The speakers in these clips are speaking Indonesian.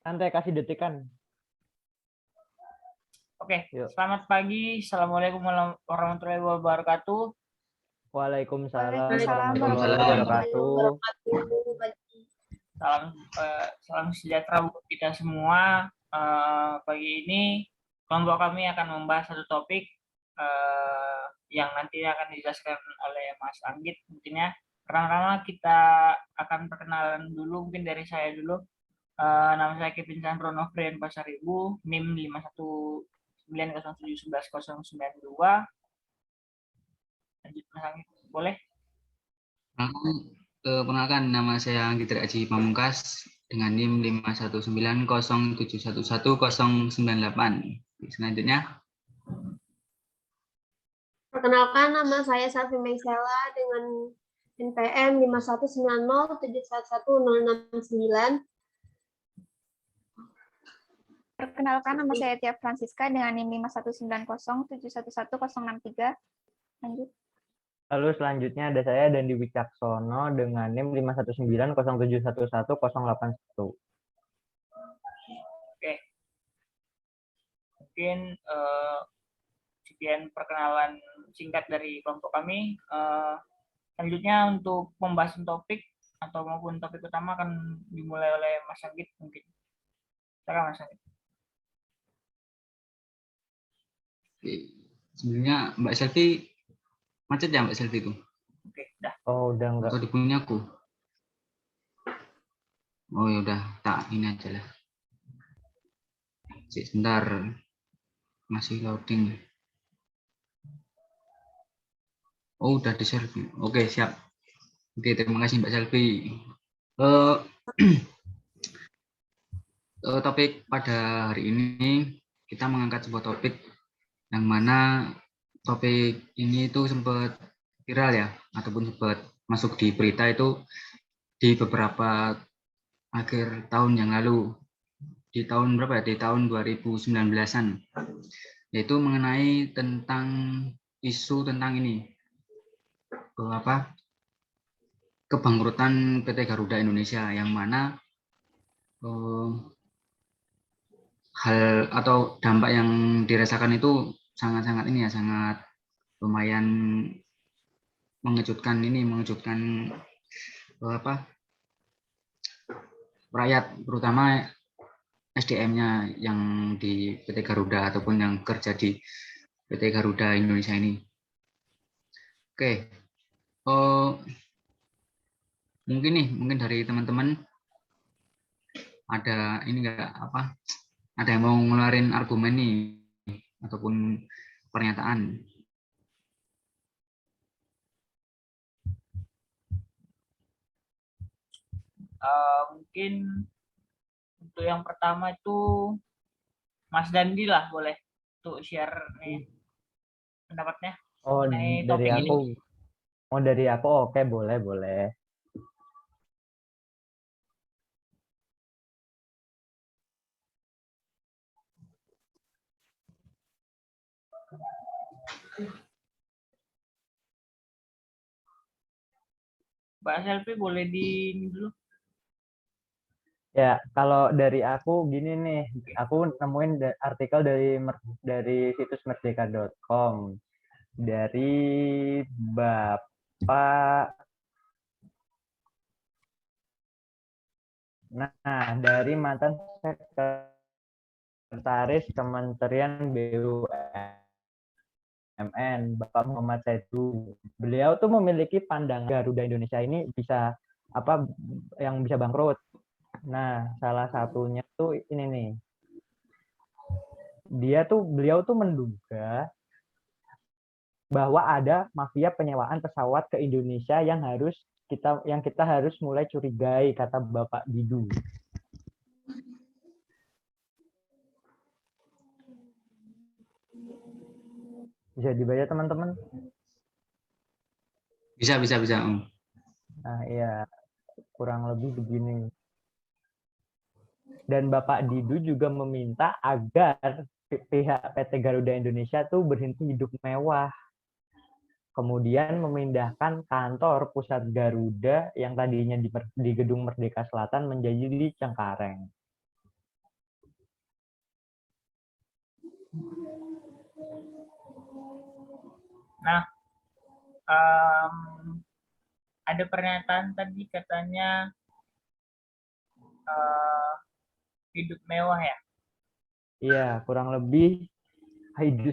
Santai, kasih detikan. Oke, Yuk. selamat pagi. Assalamualaikum warahmatullahi wabarakatuh. Waalaikumsalam Waalaikumsalam warahmatullahi wabarakatuh. Salam sejahtera buat kita semua. Pagi ini kelompok kami akan membahas satu topik yang nanti akan dijelaskan oleh Mas Anggit. Mungkin ya, pertama-tama kita akan perkenalan dulu, mungkin dari saya dulu. Nama saya Kevin Chandro Novrian Pasaribu, NIM 51907111092. Lanjut Mas Anggit, boleh? Perkenalkan, nama saya Anggit Aji Pamungkas dengan NIM 51907111098. Selanjutnya, Perkenalkan, nama saya Safi Meisela dengan NPM 51907111069. Perkenalkan, nama saya Tia Francisca dengan NIM 51907111063. Lanjut. Lalu selanjutnya ada saya Dandi Wicaksono dengan NIM 51907111081. Oke. Mungkin sekian perkenalan singkat dari kelompok kami. Selanjutnya untuk pembahasan topik atau maupun topik utama akan dimulai oleh Mas Anggit mungkin. Silakan Mas Anggit. sebenarnya Mbak Selvi macet ya Mbak Selvi itu? Oke, dah. Oh, udah enggak. Atau di punyaku? Oh ya udah, tak ini aja lah. Sebentar, masih loading. Oh udah di Selvi. Oke siap. Oke terima kasih Mbak Selvi. Topik pada hari ini kita mengangkat sebuah topik yang mana topik ini itu sempat viral ya, ataupun sempat masuk di berita itu di beberapa akhir tahun yang lalu, di tahun berapa ya, di tahun 2019-an, yaitu mengenai tentang isu tentang ini, kebangkrutan PT Garuda Indonesia, yang mana hal atau dampak yang dirasakan itu sangat-sangat ini ya, sangat lumayan mengejutkan rakyat, terutama SDM-nya yang di PT Garuda ataupun yang kerja di PT Garuda Indonesia ini. Oke, mungkin dari teman-teman ada ini enggak ada yang mau ngeluarin argumen nih ataupun pernyataan? Mungkin untuk yang pertama itu Mas Dandi lah, boleh untuk share nih pendapatnya. Oh, dari aku. Ini. Oh, dari aku. Oke, boleh. Mbak Selvi boleh di dulu. Ya, kalau dari aku gini nih, aku nemuin artikel dari situs merdeka.com dari Bapak. Nah, dari mantan sekretaris Kementerian BUMN, Bapak Muhammad Saidu. Beliau tuh memiliki pandangan Garuda Indonesia ini bisa yang bisa bangkrut. Nah, salah satunya tuh ini nih. Beliau tuh menduga bahwa ada mafia penyewaan pesawat ke Indonesia yang kita harus mulai curigai, kata Bapak Didu. Bisa dibaca teman-teman? Bisa. Nah, iya, kurang lebih begini. Dan Bapak Didu juga meminta agar pihak PT Garuda Indonesia tuh berhenti hidup mewah. Kemudian memindahkan kantor pusat Garuda yang tadinya di Gedung Merdeka Selatan menjadi di Cengkareng. Nah, ada pernyataan tadi katanya hidup mewah ya. Iya, kurang lebih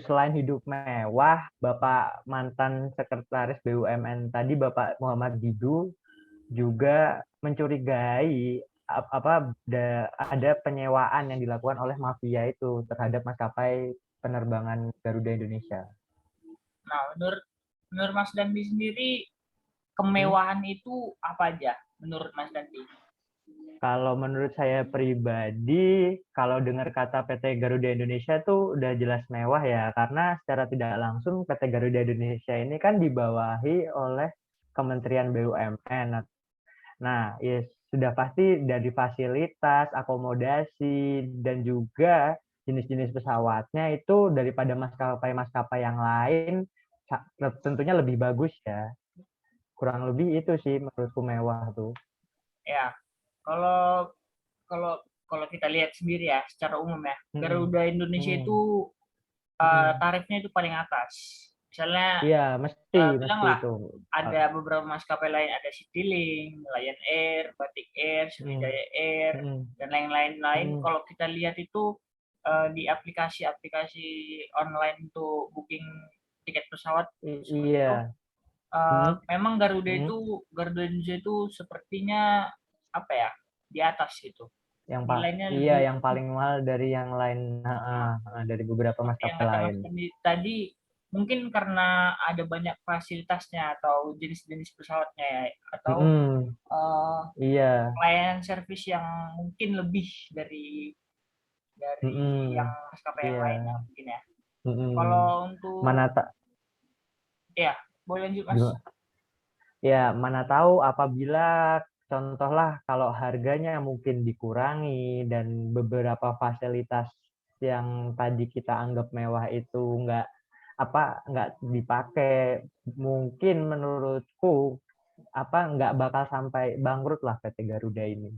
selain hidup mewah, Bapak mantan sekretaris BUMN tadi, Bapak Muhammad Didu, juga mencurigai ada penyewaan yang dilakukan oleh mafia itu terhadap maskapai penerbangan Garuda Indonesia. Nah, menurut Mas Dandi sendiri, kemewahan itu apa aja menurut Mas Dandi? Kalau menurut saya pribadi, kalau dengar kata PT Garuda Indonesia itu udah jelas mewah ya, karena secara tidak langsung PT Garuda Indonesia ini kan dibawahi oleh Kementerian BUMN. Nah, ya sudah pasti dari fasilitas, akomodasi, dan juga jenis-jenis pesawatnya itu daripada maskapai-maskapai yang lain tentunya lebih bagus ya. Kurang lebih itu sih menurutku mewah tuh. Ya, kalau kalau kalau kita lihat sendiri ya, secara umum ya, Garuda Indonesia itu tarifnya itu paling atas. Misalnya, iya, mesti bilanglah itu. ada beberapa maskapai lain, ada Citylink, Lion Air, Batik Air, Sriwijaya Air, dan lain-lain. Kalau kita lihat itu di aplikasi-aplikasi online untuk booking tiket pesawat, Iya. memang Garuda Indonesia itu sepertinya apa ya, di atas gitu. Yang paling mahal dari yang lain, dari beberapa maskapai lain. Tadi mungkin karena ada banyak fasilitasnya atau jenis-jenis pesawatnya ya, atau pelayanan servis yang mungkin lebih dari yang maskapai yang lain mungkin ya. Kalau untuk ya, boleh lanjut Mas. Ya, mana tahu apabila contohlah kalau harganya mungkin dikurangi dan beberapa fasilitas yang tadi kita anggap mewah itu nggak dipakai, mungkin menurutku nggak bakal sampai bangkrut lah PT Garuda ini.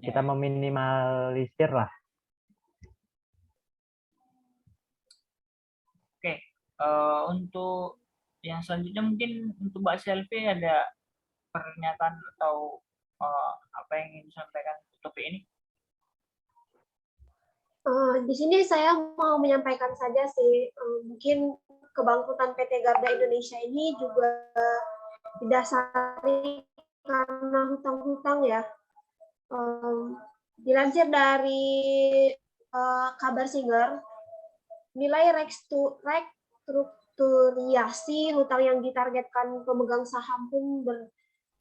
Kita meminimalisir lah. Oke, untuk yang selanjutnya mungkin untuk Mbak Selvi ada pernyataan atau apa yang ingin disampaikan untuk topik ini? Di sini saya mau menyampaikan saja sih, mungkin kebangkrutan PT Garuda Indonesia ini juga didasari karena hutang-hutang ya. Dilansir dari Kabar Singer, nilai restrukturasi hutang yang ditargetkan pemegang saham pun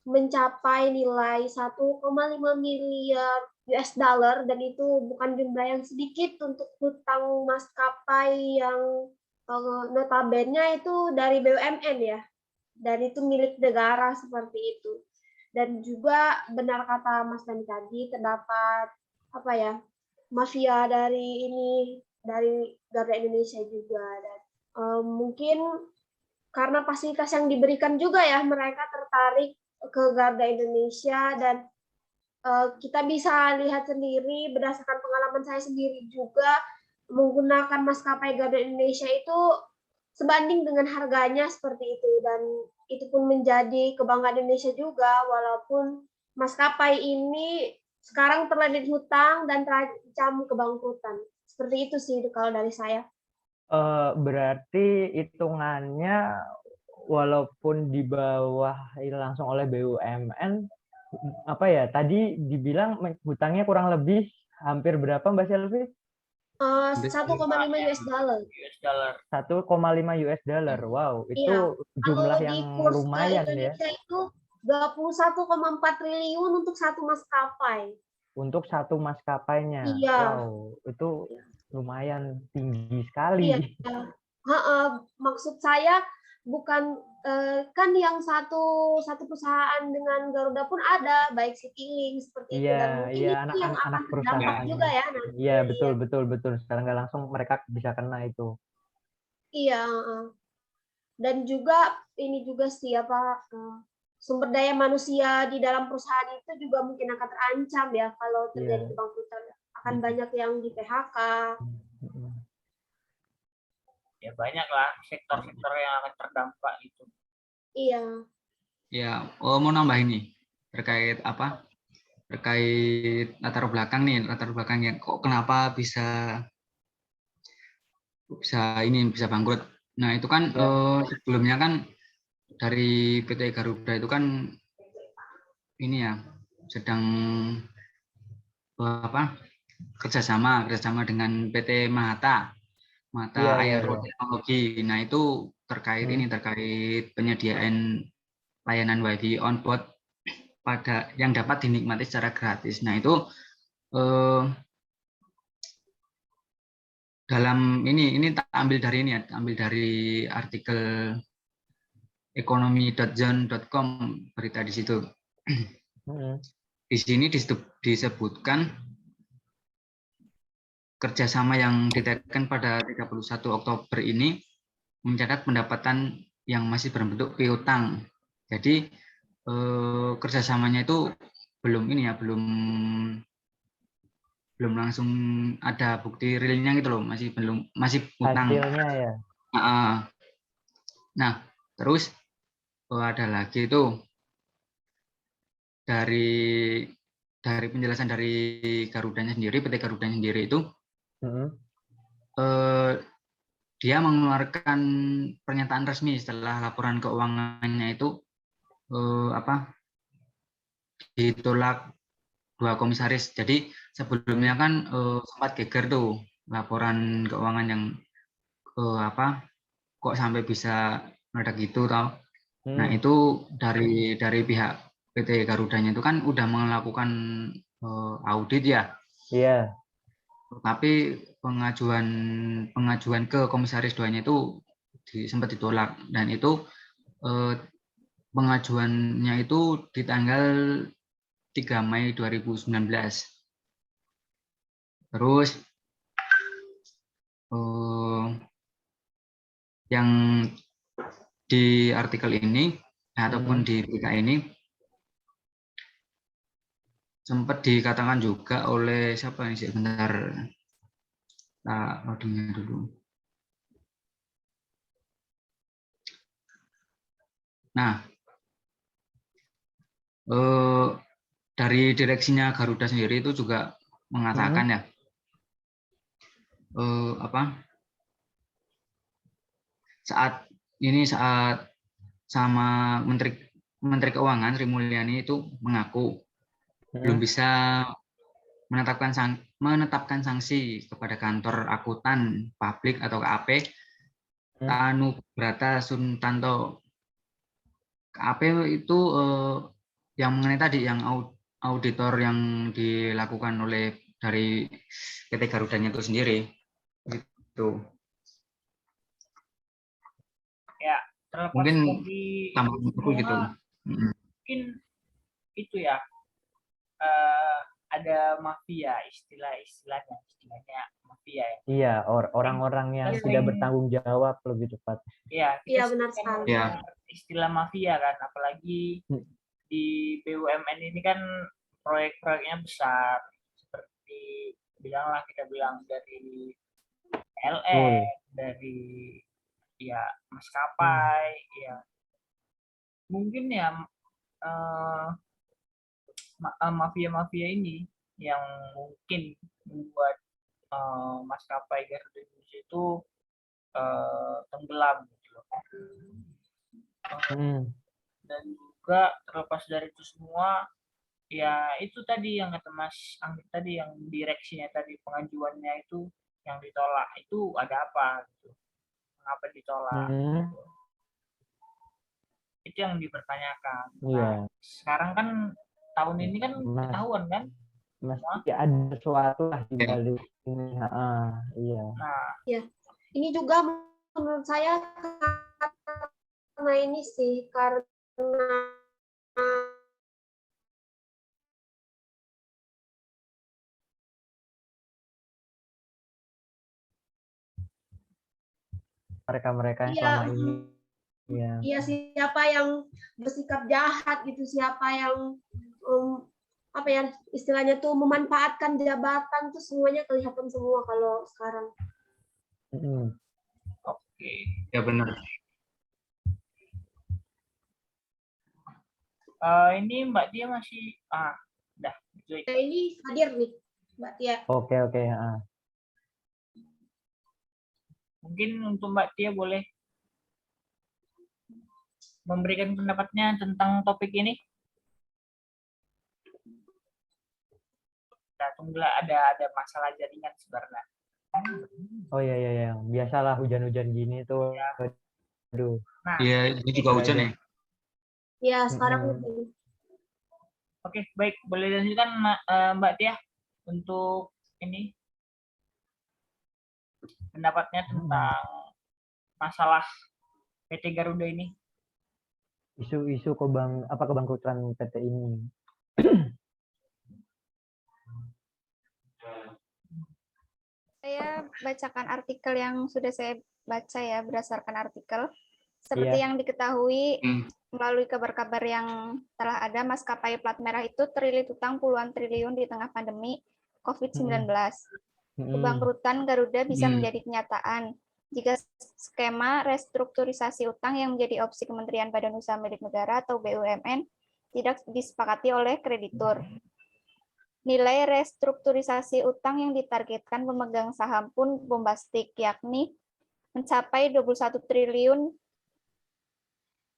mencapai nilai 1,5 miliar US dollar, dan itu bukan jumlah yang sedikit untuk hutang maskapai yang notabene itu dari BUMN ya, dan itu milik negara seperti itu. Dan juga benar kata Mas Dani tadi, terdapat mafia dari Garuda Indonesia juga, dan mungkin karena fasilitas yang diberikan juga ya, mereka tertarik ke Garuda Indonesia. Dan kita bisa lihat sendiri berdasarkan pengalaman saya sendiri juga, menggunakan maskapai Garuda Indonesia itu sebanding dengan harganya seperti itu, dan itu pun menjadi kebanggaan Indonesia juga, walaupun maskapai ini sekarang terlilit hutang dan terancam kebangkrutan. Seperti itu sih kalau dari saya. Berarti hitungannya walaupun di bawah langsung oleh BUMN, tadi dibilang hutangnya kurang lebih hampir berapa Mbak Selvi? 1,5 US dollar. 1,5 US dollar. Wow, itu jumlah yang lumayan ya. Itu 21,4 triliun untuk satu maskapai. Untuk satu maskapainya. Iya. Wow, itu lumayan tinggi sekali. Iya. Maksud saya bukan kan yang satu perusahaan dengan Garuda pun ada, baik Citylink seperti itu, dan mungkin itu yang akan berdampak juga ya nanti. Iya, betul. Secara nggak langsung mereka bisa kena itu. Iya. Dan juga ini juga sih sumber daya manusia di dalam perusahaan itu juga mungkin akan terancam ya kalau terjadi kebangkrutan. Akan banyak yang di PHK. ya banyak lah sektor-sektor yang akan terdampak gitu. Iya. Ya, mau nambah ini terkait apa? Terkait latar belakangnya kok kenapa bisa bangkrut. Nah, itu kan sebelumnya kan dari PT Garuda itu kan ini ya sedang kerjasama dengan PT Mahata Aeroteknologi. Nah, itu terkait penyediaan layanan WiFi on board yang dapat dinikmati secara gratis. Nah, itu dalam ini tak ambil dari artikel ekonomi.zone.com, berita di situ. Di sini disebutkan kerjasama yang ditekan pada 31 Oktober ini mencatat pendapatan yang masih berbentuk piutang. Jadi kerjasamanya itu belum langsung ada bukti realnya gitu loh, masih utang. Hasilnya ya. Nah, terus ada lagi itu dari penjelasan dari Garudanya sendiri, PT Garudanya sendiri itu dia mengeluarkan pernyataan resmi setelah laporan keuangannya itu ditolak 2 komisaris. Jadi sebelumnya kan sempat geger tuh laporan keuangan yang kok sampai bisa meledak gitu tau. Nah, itu dari pihak PT Garudanya itu kan udah melakukan audit ya. Iya. Tapi pengajuan ke komisaris 2-nya itu sempat ditolak, dan itu pengajuannya itu di tanggal 3 Mei 2019. Terus yang di artikel ini ataupun di berita ini sempat dikatakan juga oleh siapa ini, sebentar, loadingnya dulu. Nah, dari direksinya Garuda sendiri itu juga mengatakan ya, saat sama Menteri Keuangan Sri Mulyani itu mengaku belum bisa menetapkan sanksi kepada kantor akuntan publik atau KAP Tanubrata Suntanto. KAP itu yang mengenai tadi, yang auditor yang dilakukan oleh dari PT Garudanya itu sendiri. Gitu. Ya, terlepas mungkin dari tambah gitu. Mungkin itu ya, ada mafia, istilahnya mafia ya. Iya, orang-orang yang tidak bertanggung jawab lebih tepat. Iya, benar sekali. Ya. Istilah mafia kan, apalagi di BUMN ini kan proyek-proyeknya besar, seperti kita bilang dari LN, dari ya maskapai, ya mungkin ya mafia-mafia ini yang mungkin membuat maskapai Garuda Indonesia itu tenggelam gitu loh. Dan juga terlepas dari itu semua, ya itu tadi yang kata Mas Anggit tadi, yang direksinya tadi, pengajuannya itu yang ditolak, itu ada apa gitu, mengapa ditolak gitu. Itu yang dipertanyakan. Nah, sekarang kan tahun ini kan ketahuan kan, masih ada sesuatu lah di balik ini. Iya. Nah, ya, ini juga menurut saya karena ini sih, karena mereka-mereka yang selama ini iya, siapa yang bersikap jahat gitu, siapa yang istilahnya tuh memanfaatkan jabatan tuh semuanya kelihatan semua kalau sekarang. Oke, Oke. Ya benar. Ini Mbak Tia masih udah. Joy. Nah, ini hadir nih, Mbak Tia. Oke, oke. Mungkin untuk Mbak Tia boleh memberikan pendapatnya tentang topik ini. Kita tunggulah, ada masalah jaringan sebenarnya. Oh iya. Biasalah hujan-hujan gini tuh. Ya. Aduh. Nah, Iya, ini juga hujan ya. Ya, sekarang Mm-mm. oke, baik, boleh dilanjutkan Mbak Tia untuk ini pendapatnya tentang masalah PT Garuda ini. Isu-isu kebangkrutan PT ini. Saya bacakan artikel yang sudah saya baca ya, berdasarkan artikel. Seperti Iya. yang diketahui Hmm. melalui kabar-kabar yang telah ada, maskapai plat merah itu terlilit utang puluhan triliun di tengah pandemi COVID-19. Kebangkrutan Garuda bisa menjadi kenyataan jika skema restrukturisasi utang yang menjadi opsi Kementerian Badan Usaha Milik Negara atau BUMN tidak disepakati oleh kreditur. Nilai restrukturisasi utang yang ditargetkan pemegang saham pun bombastik, yakni mencapai 21 triliun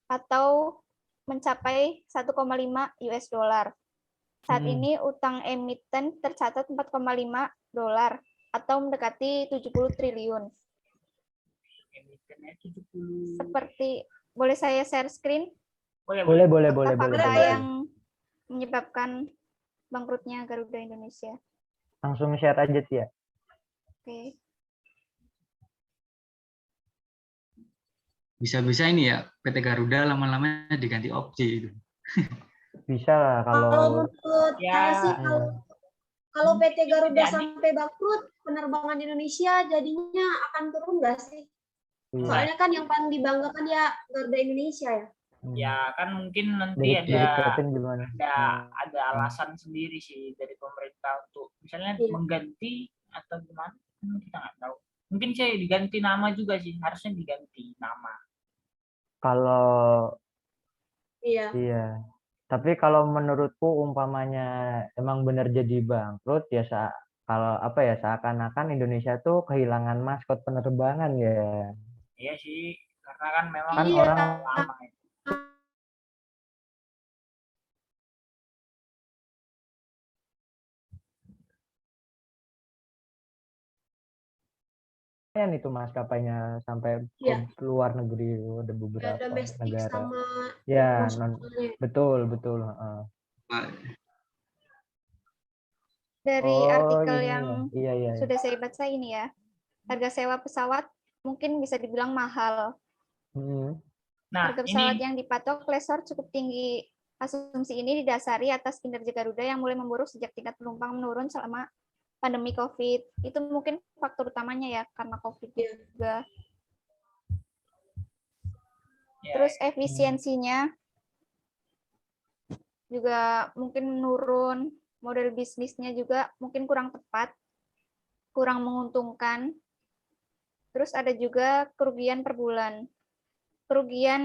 atau mencapai 1,5 US dollar. Saat ini utang emiten tercatat 4,5 dolar atau mendekati 70 triliun. Emitennya 70. Seperti, boleh saya share screen? Boleh. Fakta yang menyebabkan bangkrutnya Garuda Indonesia. Langsung share aja sih ya. Oke. Bisa-bisa ini ya, PT Garuda lama-lama diganti opsi itu. Bisa lah kalau kalau menurut saya sih, kalau PT Garuda Jadi. sampai bangkrut, penerbangan Indonesia jadinya akan turun nggak sih? Soalnya kan yang paling dibanggakan ya Garuda Indonesia ya. Ya kan mungkin nanti dari Kevin gimana? ada alasan sendiri sih dari pemerintah untuk misalnya mengganti atau gimana, kita nggak tahu. Mungkin saya diganti nama juga sih, harusnya diganti nama. Kalau Iya. Tapi kalau menurutku umpamanya emang benar jadi bangkrut ya kalau seakan-akan Indonesia tuh kehilangan maskot penerbangan ya. Iya sih, karena kan memang orang lama ya. Itu maskapainya sampai ke luar negeri, ada beberapa domestik negara. sama Ya, betul. Dari artikel ini yang iya. sudah saya baca ini ya, harga sewa pesawat mungkin bisa dibilang mahal. Nah, harga pesawat yang dipatok lessor cukup tinggi. Asumsi ini didasari atas kinerja Garuda yang mulai memburuk sejak tingkat penumpang menurun selama pandemi COVID. Itu mungkin faktor utamanya ya, karena COVID juga. Terus efisiensinya juga mungkin menurun, model bisnisnya juga mungkin kurang tepat, kurang menguntungkan. Terus ada juga kerugian per bulan. Kerugian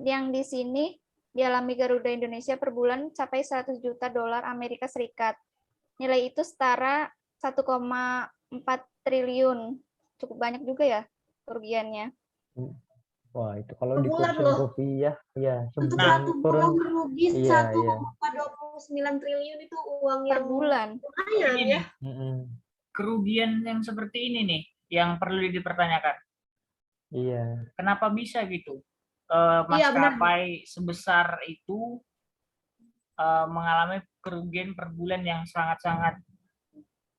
yang di sini dialami Garuda Indonesia per bulan capai 100 juta dolar Amerika Serikat. Nilai itu setara 1,4 triliun. Cukup banyak juga ya kerugiannya. Wah, itu kalau dikursin rupiah ya untuk satu bulan merugi 1,29 triliun itu uang per bulan. Lumayan ya. Kerugian yang seperti ini nih yang perlu dipertanyakan. Iya. Kenapa bisa gitu? Maskapai sebesar itu mengalami kerugian per bulan yang sangat-sangat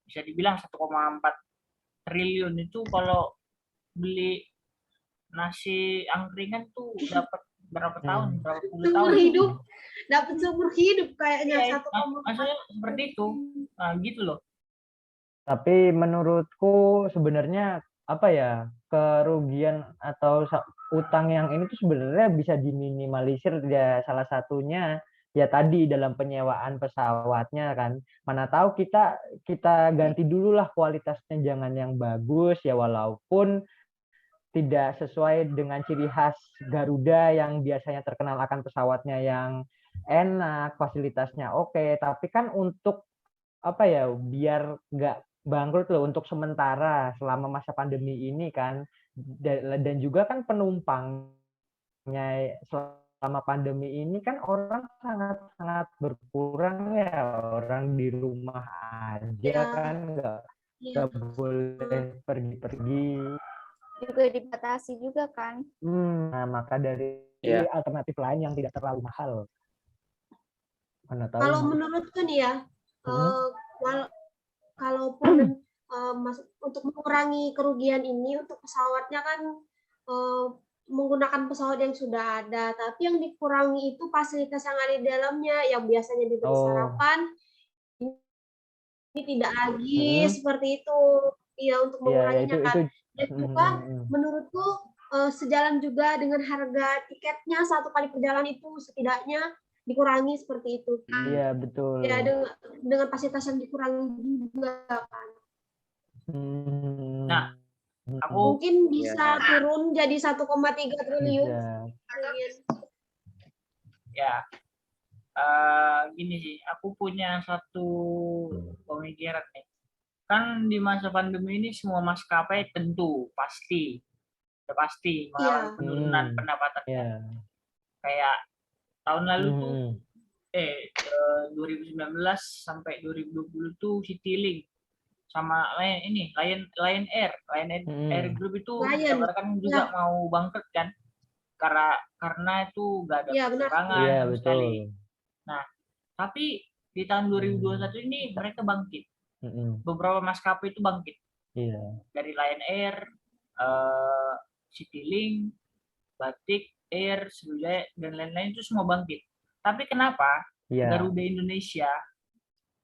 bisa dibilang 1,4 triliun itu kalau beli nasi angkringan tuh dapat berapa tahun, berapa puluh tahun hidup, dapat seumur hidup kayaknya. Maksudnya seperti itu, gitu loh. Tapi menurutku sebenarnya kerugian atau utang yang ini tuh sebenarnya bisa diminimalisir ya, salah satunya ya tadi dalam penyewaan pesawatnya kan. Mana tahu kita ganti dulu lah kualitasnya, jangan yang bagus ya, walaupun tidak sesuai dengan ciri khas Garuda yang biasanya terkenal akan pesawatnya yang enak, fasilitasnya oke, tapi kan untuk apa ya, biar nggak bangkrut loh untuk sementara selama masa pandemi ini kan, dan juga kan penumpangnya selama pandemi ini kan orang sangat-sangat berkurang ya, orang di rumah aja Ya, kan nggak boleh pergi-pergi. Juga dibatasi juga kan. Nah, maka dari Iya. alternatif lain yang tidak terlalu mahal. Mana tahu. Kalau menurutku nih ya, Hmm. kalaupun untuk mengurangi kerugian ini untuk pesawatnya kan menggunakan pesawat yang sudah ada, tapi yang dikurangi itu fasilitas yang ada di dalamnya, yang biasanya diberi sarapan, ini tidak lagi seperti itu. Ya, untuk menguranginya kan. Dan juga menurutku sejalan juga dengan harga tiketnya satu kali perjalanan itu setidaknya dikurangi seperti itu. Iya, betul. Ya, dengan fasilitas yang dikurangi juga kan. Nah, aku Mungkin bisa turun jadi 1,3 triliun. Ya, gini sih, aku punya satu pemikiran nih. Kan di masa pandemi ini semua maskapai tentu pasti mengalami penurunan pendapatannya. Kayak tahun lalu tuh 2019 sampai 2020 tuh Citylink sama Lion Air Group itu dikabarkan juga mau bangkrut kan, karena itu nggak ada penerbangan sama sekali. Nah, tapi di tahun 2021 ini mereka bangkit. Beberapa maskapai itu bangkit. Dari Lion Air, Citylink, Batik Air, Sriwijaya, dan lain-lain itu semua bangkit. Tapi kenapa Garuda Indonesia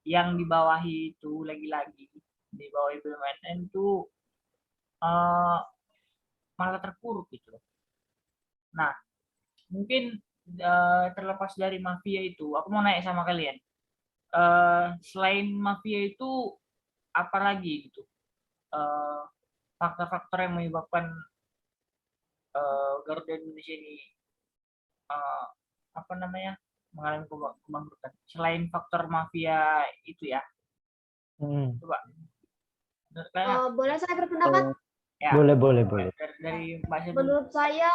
yang dibawahi itu lagi-lagi di bawah BUMN itu malah terpuruk gitu. Nah, mungkin terlepas dari mafia itu, aku mau nanya sama kalian, selain mafia itu apa lagi gitu faktor-faktor yang menyebabkan Garuda Indonesia ini mengalami kebangkrutan selain faktor mafia itu ya? Coba. Boleh saya berpendapat? Ya, boleh. Dari Mbak menurut saya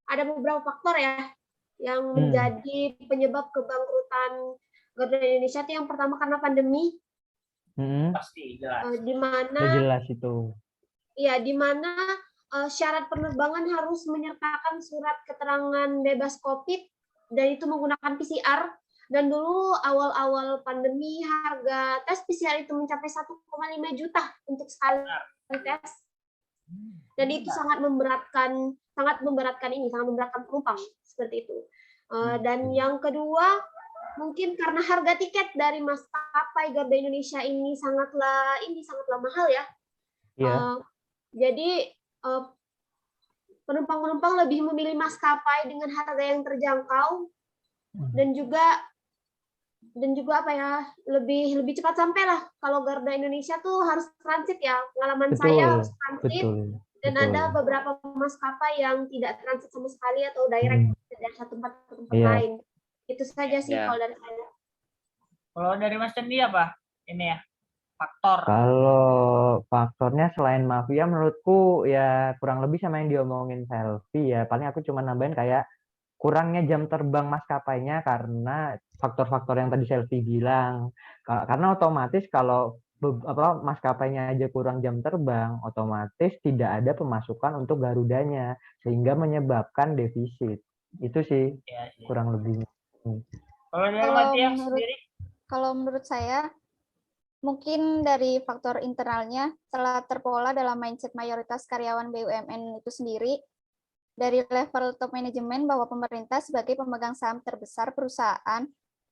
ada beberapa faktor ya yang menjadi penyebab kebangkrutan Garuda Indonesia. Itu yang pertama karena pandemi. Pasti jelas. Di mana jelas itu. Iya, di mana syarat penerbangan harus menyertakan surat keterangan bebas COVID dan itu menggunakan PCR. Dan dulu awal-awal pandemi harga tes PCR itu mencapai 1,5 juta untuk sekali tes. Dan itu sangat memberatkan penumpang seperti itu. Dan yang kedua, mungkin karena harga tiket dari maskapai Garuda Indonesia ini sangatlah mahal ya. Jadi penumpang-penumpang lebih memilih maskapai dengan harga yang terjangkau dan juga lebih cepat sampai lah. Kalau Garuda Indonesia tuh harus transit ya, pengalaman saya harus transit. Dan ada beberapa maskapai yang tidak transit sama sekali atau direct dari satu tempat ke tempat lain. Itu saja sih kalau dari saya. Kalau dari Mas Cendi apa? Ini ya, faktor. Kalau faktornya selain mafia menurutku ya kurang lebih sama yang diomongin Selvi ya. Paling aku cuma nambahin kayak kurangnya jam terbang maskapainya karena faktor-faktor yang tadi Selvi bilang. Karena otomatis kalau maskapainya aja kurang jam terbang, otomatis tidak ada pemasukan untuk Garudanya sehingga menyebabkan defisit. Itu sih kurang lebihnya. Kalau menurut saya mungkin dari faktor internalnya telah terpola dalam mindset mayoritas karyawan BUMN itu sendiri dari level top manajemen bahwa pemerintah sebagai pemegang saham terbesar perusahaan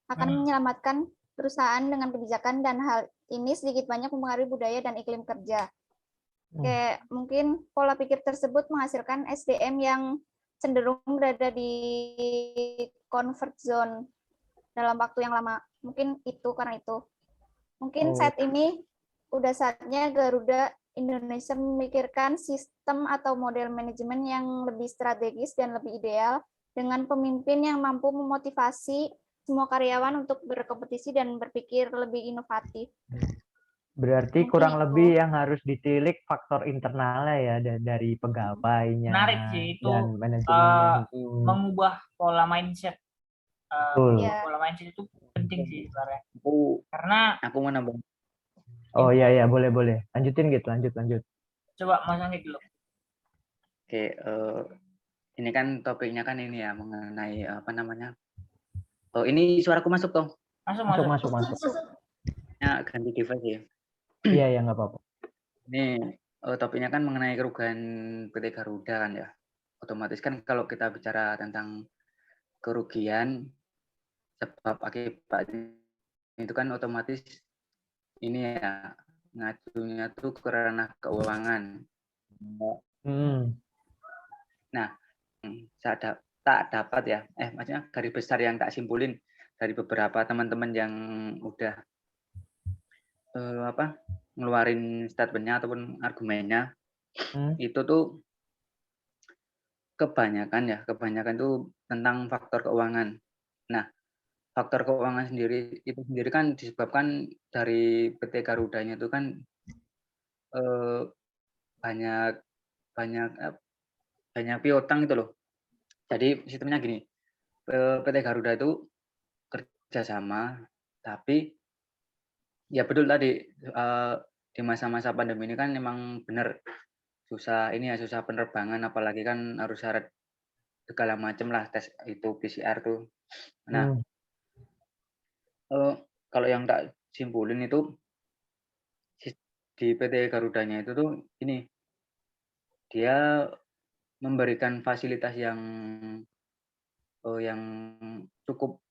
akan menyelamatkan perusahaan dengan kebijakan dan hal ini sedikit banyak mempengaruhi budaya dan iklim kerja. Kayak mungkin pola pikir tersebut menghasilkan SDM yang cenderung berada di comfort zone dalam waktu yang lama. Mungkin itu karena itu. Mungkin saat ini udah saatnya Garuda Indonesia memikirkan sistem atau model manajemen yang lebih strategis dan lebih ideal dengan pemimpin yang mampu memotivasi semua karyawan untuk berkompetisi dan berpikir lebih inovatif. Berarti Mungkin kurang itu. lebih yang harus ditilik faktor internalnya ya dari pegawainya Menarik sih itu, dan manajemennya. mengubah pola mindset. Betul. Ya. Pola mindset itu penting sih sebenarnya. Karena Aku mau nambah. Oh iya boleh. Lanjutin gitu, lanjut. coba Mas Anggit dulu. Oke, ini kan topiknya kan ini ya mengenai apa namanya? Oh, ini suaraku masuk toh? Masuk. Ya, ganti device ya. Iya nggak apa-apa. Ini topiknya kan mengenai kerugian PT Garuda kan ya. Otomatis kan kalau kita bicara tentang kerugian sebab akibat itu kan otomatis ini ya ngajunya tuh ke ranah keuangan. Nah, tak dapat ya, maksudnya garis besar yang tak simpulin dari beberapa teman-teman yang udah ngeluarin statementnya ataupun argumennya, itu tuh kebanyakan tuh tentang faktor keuangan. Nah, faktor keuangan itu sendiri kan disebabkan dari PT Garudanya itu kan banyak piutang itu loh. Jadi sistemnya gini, PT Garuda itu kerjasama, tapi ya betul tadi di masa-masa pandemi ini kan memang benar susah penerbangan, apalagi kan harus syarat segala macam lah tes itu PCR tuh. Nah, kalau yang tak simpulin itu di PT Garudanya itu tuh ini dia memberikan fasilitas yang cukup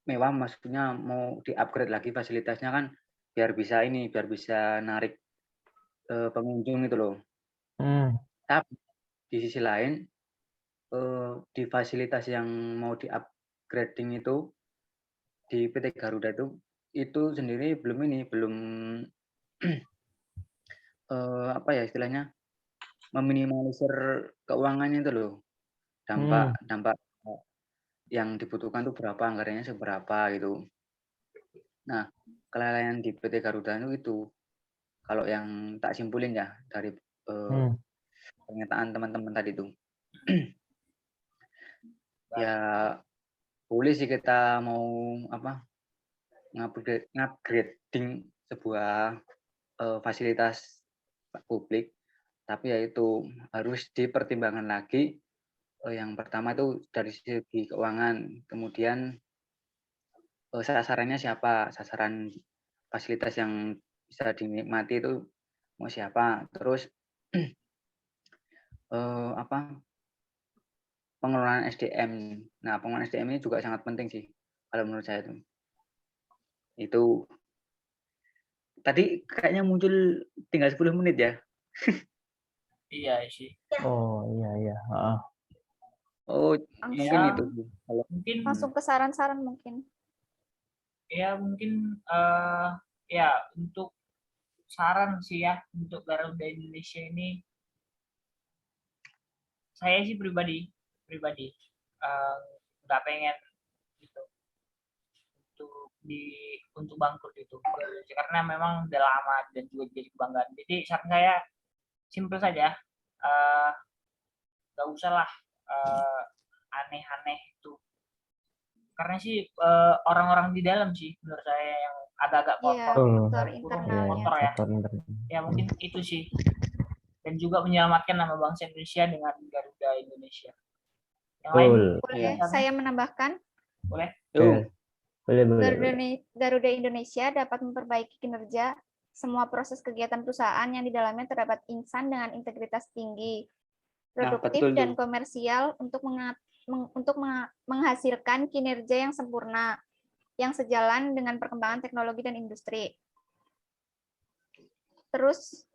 mewah, maksudnya mau di-upgrade lagi fasilitasnya kan biar bisa narik pengunjung itu loh. Tapi di sisi lain di fasilitas yang mau di-upgrading itu di PT Garuda itu sendiri belum apa ya istilahnya meminimalisir keuangannya itu loh. Dampak yang dibutuhkan tuh berapa, anggarannya seberapa gitu. Nah, kelalaian di PT Garuda itu kalau yang tak simpulin ya dari pernyataan teman-teman tadi itu. Ya boleh sih kita mau ngupgrading sebuah fasilitas publik, tapi ya itu harus dipertimbangkan lagi. Yang pertama itu dari segi keuangan, kemudian sasarannya siapa, sasaran fasilitas yang bisa dinikmati itu mau siapa, terus pengelolaan SDM. Nah, pengelolaan SDM ini juga sangat penting sih kalau menurut saya itu. Itu tadi kayaknya muncul tinggal 10 menit ya. Iya sih. Oh iya. Oh, mungkin itu. Mungkin langsung ke saran-saran mungkin. Ya mungkin ya untuk saran sih ya untuk Garuda Indonesia ini, saya sih pribadi nggak pengen gitu untuk bangkrut itu, karena memang udah lama dan juga jadi kebanggaan. Jadi saran saya simpel saja, nggak usah lah aneh-aneh itu, karena sih orang-orang di dalam sih menurut saya yang agak-agak faktor internalnya. Ya mungkin itu sih, dan juga menyelamatkan nama bangsa Indonesia dengan Garuda Indonesia. Yang lain boleh saya menambahkan? Boleh. Garuda Indonesia dapat memperbaiki kinerja semua proses kegiatan perusahaan yang di dalamnya terdapat insan dengan integritas tinggi, produktif dan komersial untuk menghasilkan kinerja yang sempurna, yang sejalan dengan perkembangan teknologi dan industri. Terus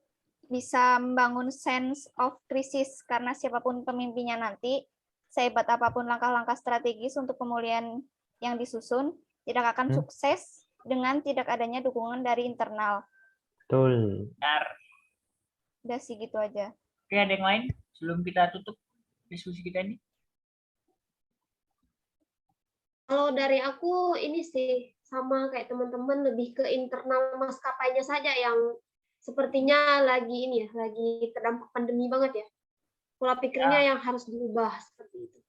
bisa membangun sense of crisis, karena siapapun pemimpinnya nanti, sehebat apapun langkah-langkah strategis untuk pemulihan yang disusun, tidak akan sukses dengan tidak adanya dukungan dari internal. Betul. Benar. Udah sih gitu aja. Oke, ada yang lain sebelum kita tutup diskusi kita ini? Kalau dari aku ini sih sama kayak teman-teman, lebih ke internal maskapainya saja yang sepertinya lagi ini ya, lagi terdampak pandemi banget ya. Pola pikirnya yang harus diubah seperti itu.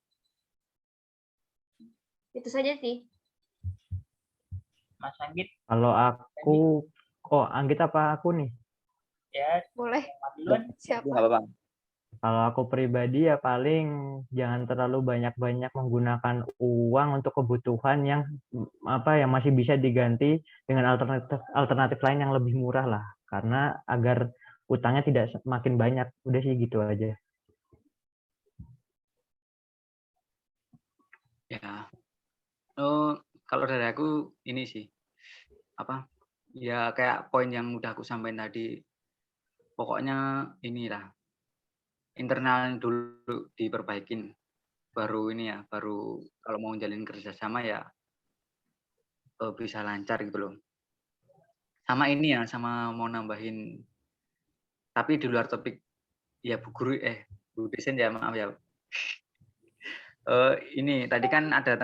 Itu saja sih. Mas Anggit, Kalau aku, Anggit apa aku nih? ya Boleh. duluan. Siapa? Nggak apa-apa. Kalau aku pribadi ya paling jangan terlalu banyak-banyak menggunakan uang untuk kebutuhan yang yang masih bisa diganti dengan alternatif lain yang lebih murah lah. Karena agar utangnya tidak semakin banyak. Udah sih gitu aja. Ya. Kalau dari aku ini sih ya kayak poin yang udah aku sampaikan tadi. Pokoknya inilah internal dulu diperbaikin. Baru kalau mau jalin kerjasama ya bisa lancar gitu loh. Sama mau nambahin, tapi di luar topik ya Bu Desen ya, maaf ya. Ini tadi kan ada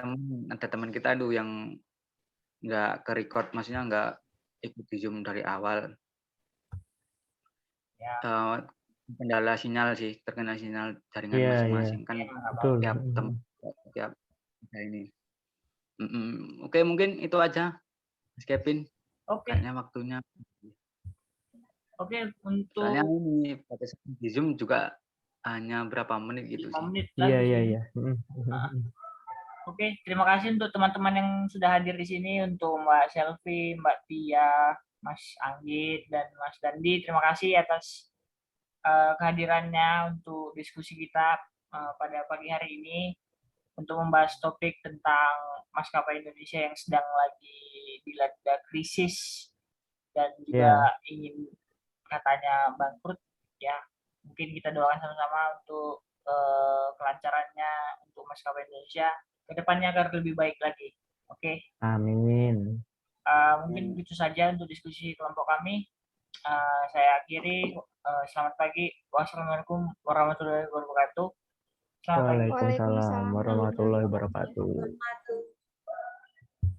teman kita tuh yang nggak ke record, maksudnya nggak ikut di Zoom dari awal. Ya. Kendala sinyal sih, terkena sinyal jaringan masing-masing kan Betul. tiap ini. Oke, mungkin itu aja, Mas Kevin. Oke. Kayaknya waktunya. Oke, untuk Soalnya ini batasan di Zoom juga hanya berapa menit gitu 5 sih. menit lagi. Iya. Oke, terima kasih untuk teman-teman yang sudah hadir di sini, untuk Mbak Selvi, Mbak Tia, Mas Anggit, dan Mas Dandi. Terima kasih atas kehadirannya untuk diskusi kita pada pagi hari ini untuk membahas topik tentang maskapai Indonesia yang sedang lagi dilanda krisis dan juga ingin katanya bangkrut. Ya, mungkin kita doakan sama-sama untuk kelancarannya untuk maskapai Indonesia kedepannya agar lebih baik lagi. Oke. Amin. Mungkin itu saja untuk diskusi kelompok kami. Saya akhiri. Selamat pagi. Wassalamualaikum warahmatullahi wabarakatuh. Selamat pagi. Waalaikumsalam warahmatullahi wabarakatuh.